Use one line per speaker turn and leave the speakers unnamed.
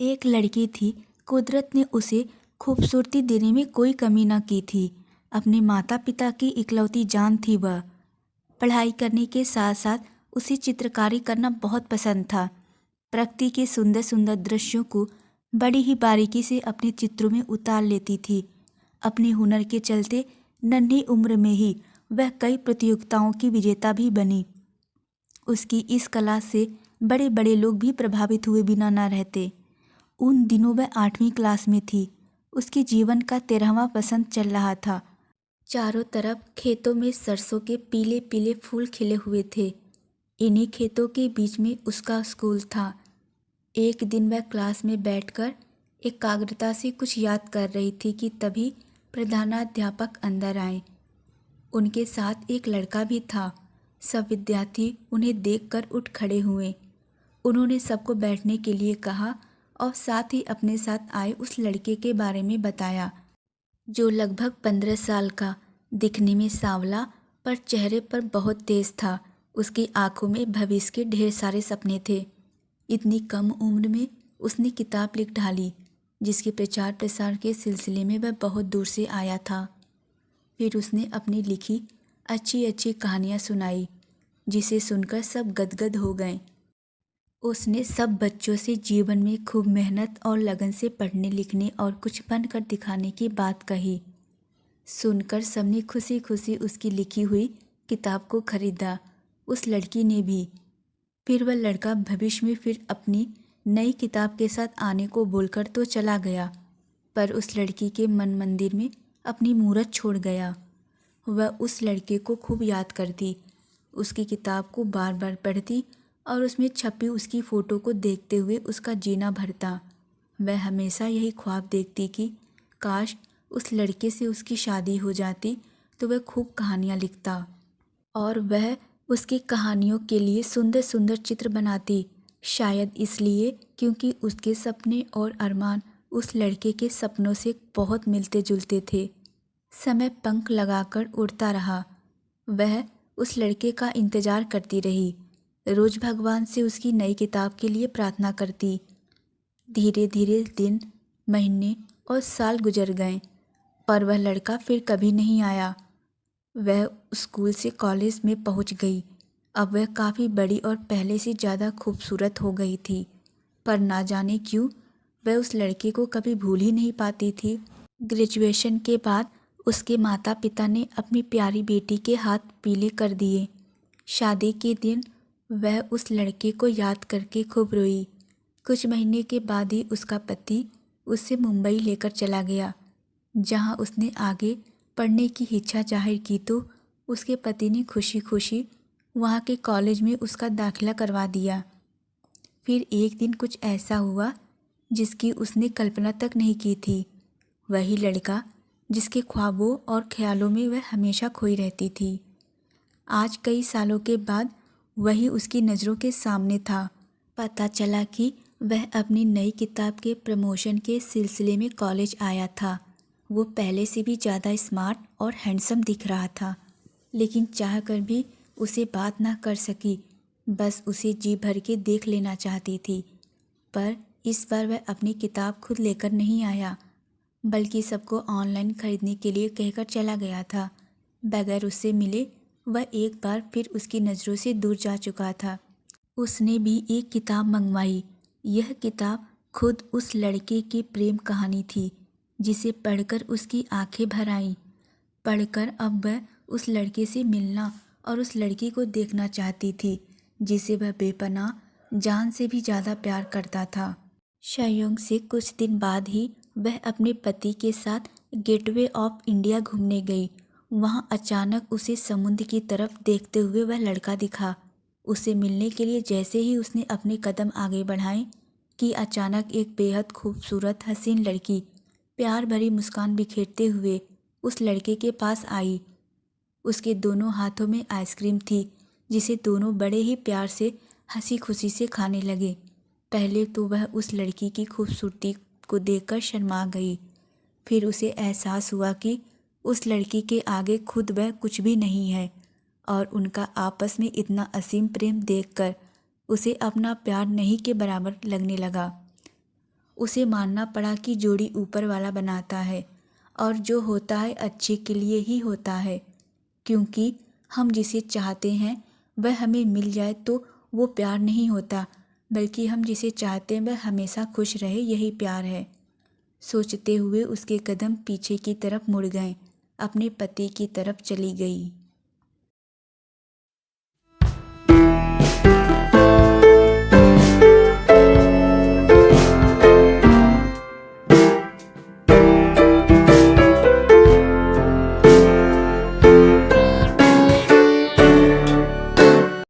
एक लड़की थी। कुदरत ने उसे खूबसूरती देने में कोई कमी न की थी। अपने माता पिता की इकलौती जान थी वह। पढ़ाई करने के साथ साथ उसे चित्रकारी करना बहुत पसंद था। प्रकृति के सुंदर सुंदर दृश्यों को बड़ी ही बारीकी से अपने चित्रों में उतार लेती थी। अपने हुनर के चलते नन्ही उम्र में ही वह कई प्रतियोगिताओं की विजेता भी बनी। उसकी इस कला से बड़े बड़े लोग भी प्रभावित हुए बिना न रहते। उन दिनों वह 8वीं क्लास में थी। उसके जीवन का 13वां वसंत चल रहा था। चारों तरफ खेतों में सरसों के पीले पीले फूल खिले हुए थे। इन्हीं खेतों के बीच में उसका स्कूल था। एक दिन वह क्लास में बैठकर एकाग्रता से कुछ याद कर रही थी कि तभी प्रधानाध्यापक अंदर आए। उनके साथ एक लड़का भी था। सब विद्यार्थी उन्हें देखकर उठ खड़े हुए। उन्होंने सबको बैठने के लिए कहा और साथ ही अपने साथ आए उस लड़के के बारे में बताया, जो लगभग 15 साल का, दिखने में सांवला पर चेहरे पर बहुत तेज था। उसकी आंखों में भविष्य के ढेर सारे सपने थे। इतनी कम उम्र में उसने किताब लिख डाली, जिसके प्रचार प्रसार के सिलसिले में वह बहुत दूर से आया था। फिर उसने अपनी लिखी अच्छी अच्छी कहानियाँ सुनाई, जिसे सुनकर सब गदगद हो गए। उसने सब बच्चों से जीवन में खूब मेहनत और लगन से पढ़ने लिखने और कुछ बनकर दिखाने की बात कही। सुनकर सबने खुशी खुशी उसकी लिखी हुई किताब को खरीदा, उस लड़की ने भी। फिर वह लड़का भविष्य में फिर अपनी नई किताब के साथ आने को बोलकर तो चला गया, पर उस लड़की के मन मंदिर में अपनी मूरत छोड़ गया। वह उस लड़के को खूब याद करती, उसकी किताब को बार बार पढ़ती और उसमें छपी उसकी फ़ोटो को देखते हुए उसका जीना भरता। वह हमेशा यही ख्वाब देखती कि काश उस लड़के से उसकी शादी हो जाती तो वह खूब कहानियाँ लिखता और वह उसकी कहानियों के लिए सुंदर सुंदर चित्र बनाती। शायद इसलिए क्योंकि उसके सपने और अरमान उस लड़के के सपनों से बहुत मिलते जुलते थे। समय पंख लगाकर उड़ता रहा। वह उस लड़के का इंतज़ार करती रही। रोज़ भगवान से उसकी नई किताब के लिए प्रार्थना करती। धीरे धीरे दिन, महीने और साल गुजर गए, पर वह लड़का फिर कभी नहीं आया। वह स्कूल से कॉलेज में पहुंच गई। अब वह काफ़ी बड़ी और पहले से ज़्यादा खूबसूरत हो गई थी, पर ना जाने क्यों वह उस लड़के को कभी भूल ही नहीं पाती थी। ग्रेजुएशन के बाद उसके माता पिता ने अपनी प्यारी बेटी के हाथ पीले कर दिए। शादी के दिन वह उस लड़के को याद करके खूब रोई। कुछ महीने के बाद ही उसका पति उससे मुंबई लेकर चला गया, जहां उसने आगे पढ़ने की इच्छा जाहिर की तो उसके पति ने खुशी खुशी वहां के कॉलेज में उसका दाखिला करवा दिया। फिर एक दिन कुछ ऐसा हुआ जिसकी उसने कल्पना तक नहीं की थी। वही लड़का जिसके ख्वाबों और ख्यालों में वह हमेशा खोई रहती थी, आज कई सालों के बाद वही उसकी नज़रों के सामने था। पता चला कि वह अपनी नई किताब के प्रमोशन के सिलसिले में कॉलेज आया था। वो पहले से भी ज़्यादा स्मार्ट और हैंडसम दिख रहा था, लेकिन चाह कर भी उसे बात ना कर सकी। बस उसे जी भर के देख लेना चाहती थी। पर इस बार वह अपनी किताब खुद लेकर नहीं आया, बल्कि सबको ऑनलाइन खरीदने के लिए कहकर चला गया था। बगैर उससे मिले वह एक बार फिर उसकी नज़रों से दूर जा चुका था। उसने भी एक किताब मंगवाई। यह किताब खुद उस लड़के की प्रेम कहानी थी, जिसे पढ़कर उसकी आंखें भर आईं। पढ़कर अब वह उस लड़के से मिलना और उस लड़की को देखना चाहती थी, जिसे वह बेपनाह जान से भी ज़्यादा प्यार करता था। संयोग से कुछ दिन बाद ही वह अपने पति के साथ गेटवे ऑफ इंडिया घूमने गई। वहाँ अचानक उसे समुद्र की तरफ देखते हुए वह लड़का दिखा। उसे मिलने के लिए जैसे ही उसने अपने कदम आगे बढ़ाए कि अचानक एक बेहद खूबसूरत हसीन लड़की प्यार भरी मुस्कान बिखेरते हुए उस लड़के के पास आई। उसके दोनों हाथों में आइसक्रीम थी, जिसे दोनों बड़े ही प्यार से हंसी खुशी से खाने लगे। पहले तो वह उस लड़की की खूबसूरती को देखकर शर्मा गई। फिर उसे एहसास हुआ कि उस लड़की के आगे खुद वह कुछ भी नहीं है, और उनका आपस में इतना असीम प्रेम देखकर उसे अपना प्यार नहीं के बराबर लगने लगा। उसे मानना पड़ा कि जोड़ी ऊपर वाला बनाता है और जो होता है अच्छे के लिए ही होता है, क्योंकि हम जिसे चाहते हैं वह हमें मिल जाए तो वो प्यार नहीं होता, बल्कि हम जिसे चाहते हैं वह हमेशा खुश रहे, यही प्यार है। सोचते हुए उसके कदम पीछे की तरफ मुड़ गए, अपने पति की तरफ चली गई।